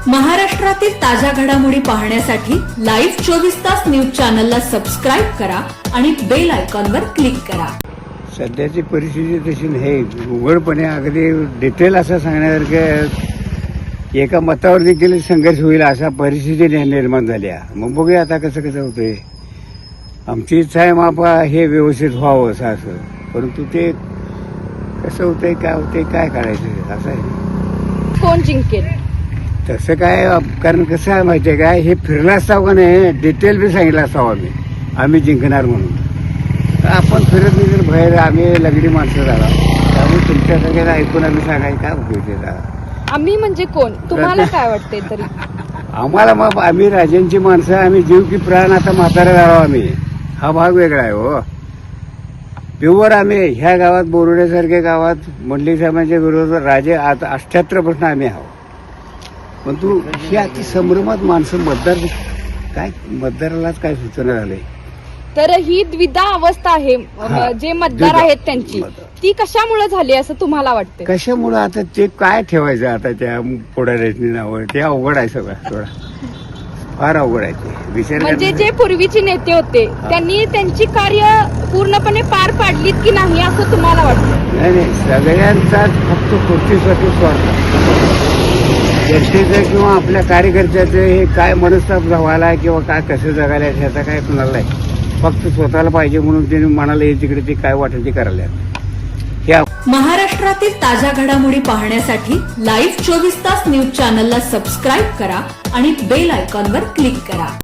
महाराष्ट्रातील ताज्या घडामोडी पाहण्यासाठी लाईव्ह 24 तास न्यूज चॅनलला सबस्क्राईब करा आणि बेल आयकॉनवर क्लिक करा. सध्याची परिस्थिती तशी नाही. उघडपणे अगदी डिटेल असं सांगण्यासारखं एका मतावर देखील संघर्ष होईल अशा परिस्थिती निर्माण झाल्या. मग बघूया आता कसं कसं होतंय. आमची इच्छा आहे मापा हे व्यवस्थित व्हावं असं, परंतु ते कसं होतंय काय काढायचं असं आहे. कोण जिंकेल तसं काय, कारण कसं आहे माहिती आहे काय, हे फिरलं असावं का नाही, डिटेल बी सांगितलं असावं आम्ही जिंकणार म्हणून. तर आपण फिरत नाही तर बाहेर आम्ही लगडी माणसं झाला, त्यामुळे तुमच्या सगळ्यांना ऐकून आम्ही सांगायचं काय उपयोग त्याचा. आम्ही म्हणजे कोण, तुम्हाला काय वाटते तरी? आम्हाला मग आम्ही राजांची माणसं, आम्ही जीव की प्राण. आता म्हातारा झालो आम्ही, हा भाग वेगळा आहे हो. प्युअर आम्ही ह्या गावात, बोरुड्यासारख्या गावात मंडलिक साहेबांच्या विरोधात राजे आता 78% आम्ही आहोत. पण तू ही अति संभ्रमात माणसं मतदारालाच काय सूचना झालंय. तर ही द्विधा अवस्था आहे, जे मतदार आहेत त्यांची, ती कशामुळे झाली असं तुम्हाला वाटतं? कशामुळं आता ते काय ठेवायचं आता त्या पुढाऱ्यांनी नावं, ते अवघड आहे सगळं, थोडा फार अवघड आहे ते विचार. म्हणजे जे पूर्वीचे नेते होते त्यांनी त्यांची कार्य पूर्णपणे पार पाडलीत की नाही असं तुम्हाला वाटतं? नाही, सगळ्यांचा फक्त खुर्चीसाठी स्वार्थ. जनतेचं किंवा आपल्या कार्यकर्त्याचं हे काय मनस्ताप व्हायला किंवा काय कसं जगायला ह्याचा काय कुणाला नाही. फक्त स्वतःला पाहिजे म्हणून ते मनाला हे तिकडे ते काय वाटेल ते करायला. महाराष्ट्रातील ताज्या घडामोडी पाहण्यासाठी लाईव्ह 24 तास न्यूज चॅनलला सबस्क्राईब करा आणि बेल आयकॉनवर क्लिक करा.